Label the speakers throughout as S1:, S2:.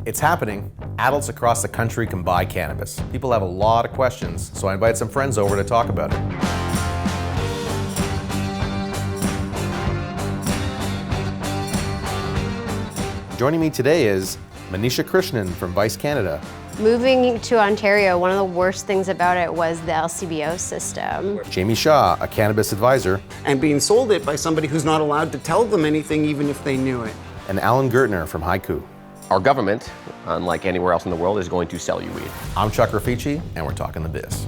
S1: It's happening. Adults across the country can buy cannabis. People have a lot of questions, so I invited some friends over to talk about it. Joining me today is Manisha Krishnan from Vice Canada.
S2: Moving to Ontario, one of the worst things about it was the LCBO system.
S1: Jamie Shaw, a cannabis advisor.
S3: And being sold it by somebody who's not allowed to tell them anything even if they knew it.
S1: And Alan Gertner from Hiku.
S4: Our government, unlike anywhere else in the world, is going to sell you weed.
S1: I'm Chuck Rifici, and we're talking the biz.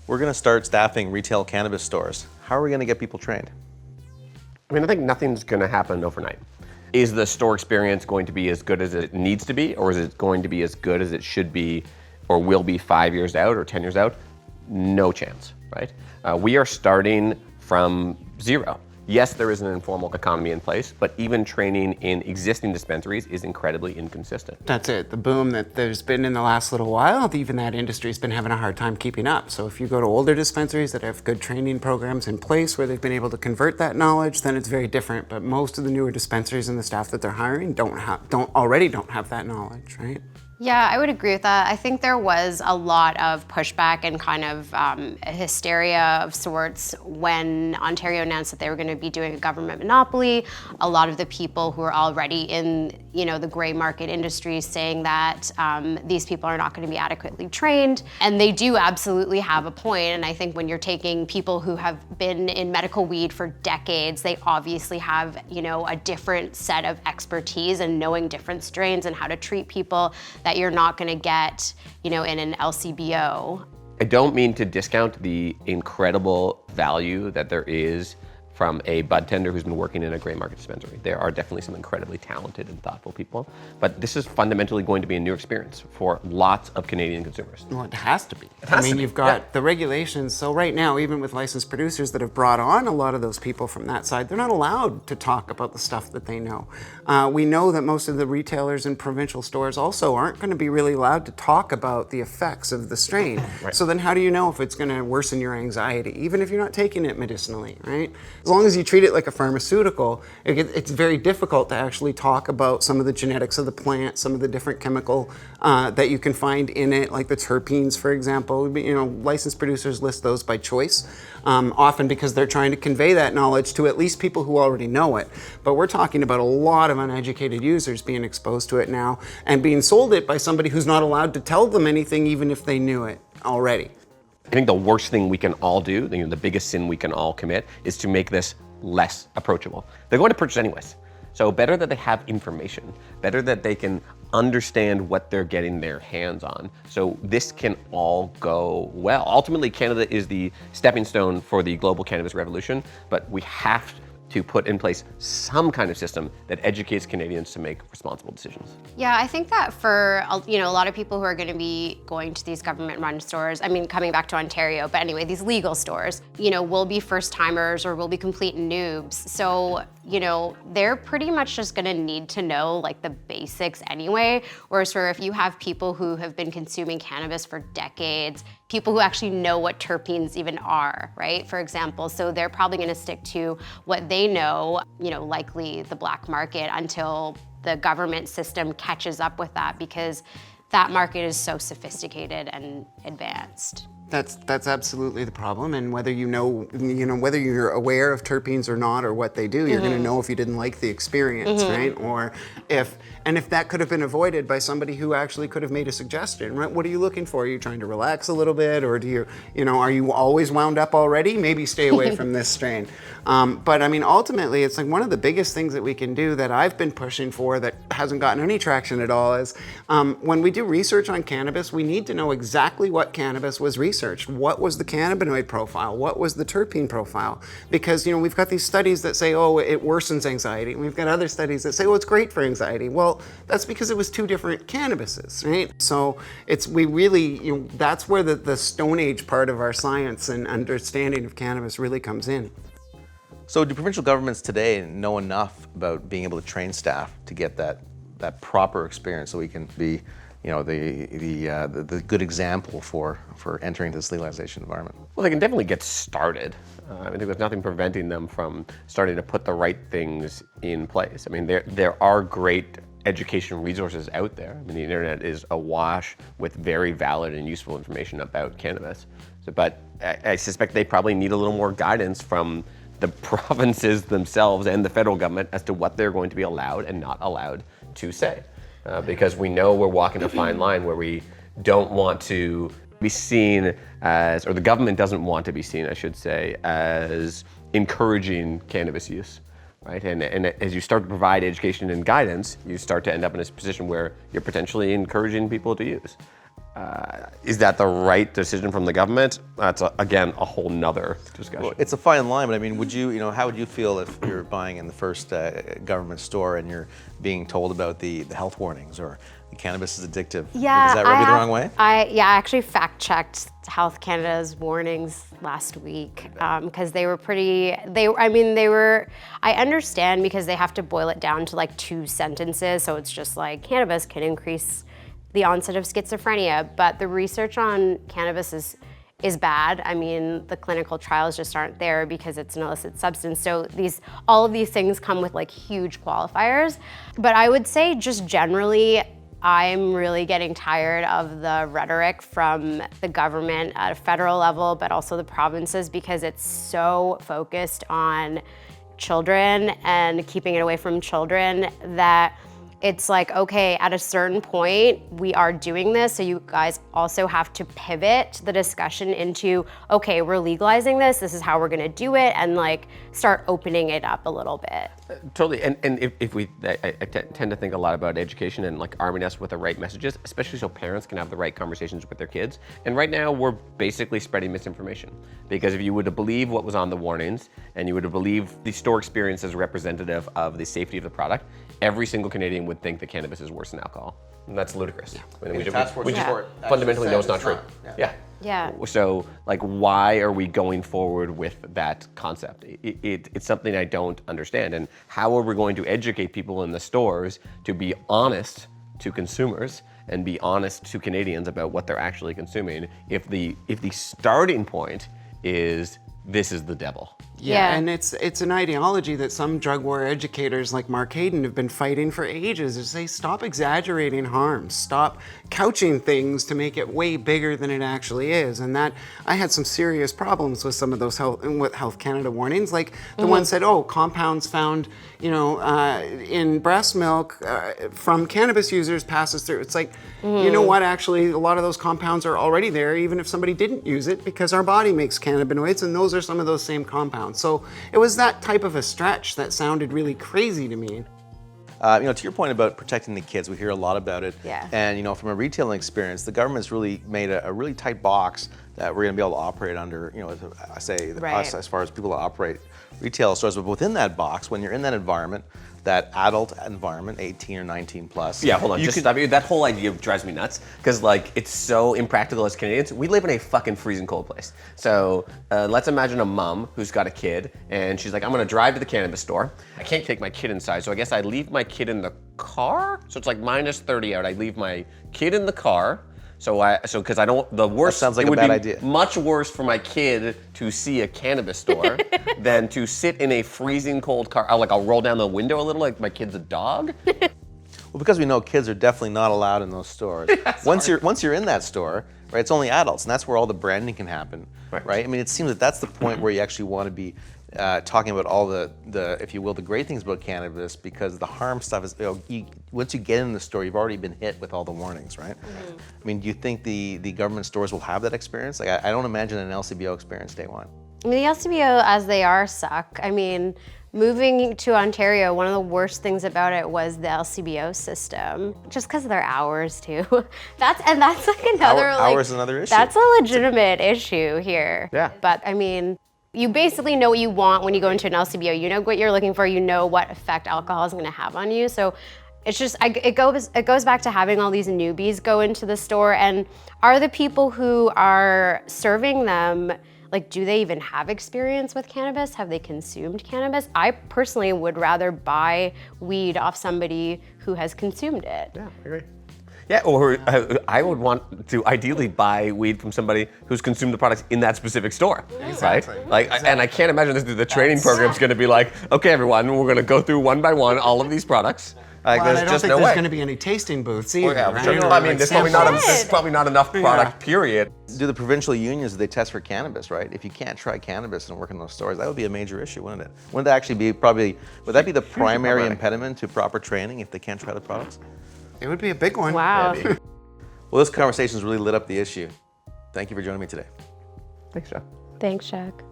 S1: We're going to start staffing retail cannabis stores. How are we going to get people trained?
S4: I mean, I think nothing's going to happen overnight. Is the store experience going to be as good as it needs to be, or is it going to be as good as it should be, or will be 5 years out or 10 years out? No chance, right? We are starting from zero. Yes, there is an informal economy in place, but even training in existing dispensaries is incredibly inconsistent.
S3: That's it. The boom that there's been in the last little while, even that industry's been having a hard time keeping up. So if you go to older dispensaries that have good training programs in place where they've been able to convert that knowledge, then it's very different. But most of the newer dispensaries and the staff that they're hiring don't have that knowledge, right?
S2: Yeah, I would agree with that. I think there was a lot of pushback and kind of hysteria of sorts when Ontario announced that they were going to be doing a government monopoly. A lot of the people who are already in, the gray market industry saying that these people are not going to be adequately trained, and they do absolutely have a point. And I think when you're taking people who have been in medical weed for decades, they obviously have, a different set of expertise and knowing different strains and how to treat people that you're not going to get, in an LCBO.
S4: I don't mean to discount the incredible value that there is from a budtender who's been working in a gray market dispensary. There are definitely some incredibly talented and thoughtful people, but this is fundamentally going to be a new experience for lots of Canadian consumers.
S3: Well, it has to be. You've got the regulations. So right now, even with licensed producers that have brought on a lot of those people from that side, they're not allowed to talk about the stuff that they know. We know that most of the retailers and provincial stores also aren't going to be really allowed to talk about the effects of the strain. Right. So then how do you know if it's going to worsen your anxiety, even if you're not taking it medicinally, right? As long as you treat it like a pharmaceutical, it's very difficult to actually talk about some of the genetics of the plant, some of the different chemical that you can find in it, like the terpenes, for example. Licensed producers list those by choice, often because they're trying to convey that knowledge to at least people who already know it. But we're talking about a lot of uneducated users being exposed to it now and being sold it by somebody who's not allowed to tell them anything, even if they knew it already.
S4: I think the worst thing we can all do, the biggest sin we can all commit, is to make this less approachable. They're going to purchase anyways. So better that they have information, better that they can understand what they're getting their hands on. So this can all go well. Ultimately, Canada is the stepping stone for the global cannabis revolution, but we have to put in place some kind of system that educates Canadians to make responsible decisions.
S2: Yeah, I think that for a lot of people who are going to be going to these government-run stores, coming back to Ontario, but anyway, these legal stores, will be first-timers or will be complete noobs. So, they're pretty much just going to need to know the basics anyway. Whereas if you have people who have been consuming cannabis for decades, people who actually know what terpenes even are, right? For example, so they're probably going to stick to what they know, likely the black market, until the government system catches up with that, because that market is so sophisticated and advanced.
S3: That's absolutely the problem, and whether whether you're aware of terpenes or not, or what they do, you're going to know if you didn't like the experience, right? Or if that could have been avoided by somebody who actually could have made a suggestion, right? What are you looking for? Are you trying to relax a little bit, or are you always wound up already? Maybe stay away from this strain. But ultimately, it's one of the biggest things that we can do that I've been pushing for that hasn't gotten any traction at all is when we do research on cannabis, we need to know exactly what cannabis was researched. What was the cannabinoid profile? What was the terpene profile? Because we've got these studies that say, oh, it worsens anxiety. And we've got other studies that say, oh, it's great for anxiety. Well, that's because it was two different cannabises, right? So we really, that's where the Stone Age part of our science and understanding of cannabis really comes in.
S1: So do provincial governments today know enough about being able to train staff to get that proper experience so we can be the good example for entering this legalization environment?
S4: Well, they can definitely get started. I think there's nothing preventing them from starting to put the right things in place. I mean, there are great education resources out there. I mean, the internet is awash with very valid and useful information about cannabis. But I suspect they probably need a little more guidance from the provinces themselves and the federal government as to what they're going to be allowed and not allowed to say. Because we know we're walking a fine line where we don't want to be seen as, or the government doesn't want to be seen, I should say, as encouraging cannabis use. Right, and as you start to provide education and guidance, you start to end up in a position where you're potentially encouraging people to use. Is that the right decision from the government? That's again a whole nother discussion.
S1: Well, it's a fine line, but I mean, how would you feel if you're buying in the first government store and you're being told about the health warnings or cannabis is addictive?
S2: Yeah,
S1: does that rub you the wrong way?
S2: I actually fact-checked Health Canada's warnings last week because they were pretty. I understand because they have to boil it down to like 2 sentences, so it's just like cannabis can increase the onset of schizophrenia, but the research on cannabis is bad. I mean, the clinical trials just aren't there because it's an illicit substance. So all of these things come with like huge qualifiers. But I would say just generally, I'm really getting tired of the rhetoric from the government at a federal level, but also the provinces, because it's so focused on children and keeping it away from children that it's like, okay, at a certain point, we are doing this, so you guys also have to pivot the discussion into, okay, we're legalizing this is how we're gonna do it, and like start opening it up a little bit.
S4: Totally, and if I tend to think a lot about education and like arming us with the right messages, especially so parents can have the right conversations with their kids. And right now, we're basically spreading misinformation. Because if you were to believe what was on the warnings, and you were to believe the store experience as representative of the safety of the product, every single Canadian would think that cannabis is worse than alcohol. And that's ludicrous. Yeah. I mean, we just fundamentally know it's not true.
S2: Yeah.
S4: So, like, why are we going forward with that concept? It's something I don't understand. And how are we going to educate people in the stores to be honest to consumers and be honest to Canadians about what they're actually consuming if the starting point is this is the devil?
S3: Yeah, and it's an ideology that some drug war educators like Mark Hayden have been fighting for ages. Is say stop exaggerating harms, stop couching things to make it way bigger than it actually is. And that I had some serious problems with some of those Health Canada warnings. Like the one said, oh, compounds found, in breast milk from cannabis users passes through. It's like, you know what? Actually, a lot of those compounds are already there, even if somebody didn't use it, because our body makes cannabinoids, and those are some of those same compounds. So it was that type of a stretch that sounded really crazy to me.
S1: To your point about protecting the kids, we hear a lot about it.
S2: Yeah.
S1: And from a retailing experience, the government's really made a really tight box that we're going to be able to operate under. Us as far as people that operate retail stores, but within that box, when you're in that environment, that adult environment, 18 or 19 plus.
S4: Yeah, hold on, that whole idea drives me nuts, because like it's so impractical as Canadians. We live in a fucking freezing cold place. So let's imagine a mom who's got a kid and she's like, I'm gonna drive to the cannabis store. I can't take my kid inside, so I guess I leave my kid in the car? So it's like minus 30 out, I leave my kid in the car. Because I don't, the worst,
S1: that sounds like a bad idea.
S4: Much worse for my kid to see a cannabis store than to sit in a freezing cold car. I'll roll down the window a little like my kid's a dog.
S1: Well, because we know kids are definitely not allowed in those stores. Once you're in that store, right, it's only adults, and that's where all the branding can happen, right? I mean, it seems that that's the point where you actually want to be talking about all the, if you will, the great things about cannabis, because the harm stuff is, once you get in the store, you've already been hit with all the warnings, right? I mean, do you think the government stores will have that experience? Like, I don't imagine an LCBO experience day one.
S2: I mean, the LCBO, as they are, suck. I mean, moving to Ontario, one of the worst things about it was the LCBO system, just because of their hours too. That's like another
S1: hours is another issue.
S2: That's a legitimate issue here.
S4: Yeah.
S2: But I mean, you basically know what you want when you go into an LCBO. You know what you're looking for. You know what effect alcohol is going to have on you. So it's just it goes back to having all these newbies go into the store, and are the people who are serving them, like, do they even have experience with cannabis? Have they consumed cannabis? I personally would rather buy weed off somebody who has consumed it.
S4: Yeah, I agree. Yeah, or I would want to ideally buy weed from somebody who's consumed the products in that specific store,
S3: Exactly.
S4: right? Like, and I can't imagine the training program's going to be like, okay, everyone, we're going to go through one by one all of these products. Like,
S3: Well,
S4: there's
S3: I don't
S4: just
S3: think
S4: no
S3: there's
S4: way.
S3: going to be any tasting booths either.
S4: Yeah,
S3: right?
S4: sure.
S3: Or
S4: I mean,
S3: like
S4: there's
S3: samples.
S4: probably not enough product, period.
S1: Do the provincial unions, do they test for cannabis, right? If you can't try cannabis and work in those stores, that would be a major issue, wouldn't it? Wouldn't that actually be would that be the primary impediment to proper training if they can't try the products?
S3: It would be a big one.
S2: Wow.
S1: Well, this conversation's really lit up the issue. Thank you for joining me today.
S4: Thanks, Jeff.
S2: Thanks, Chuck.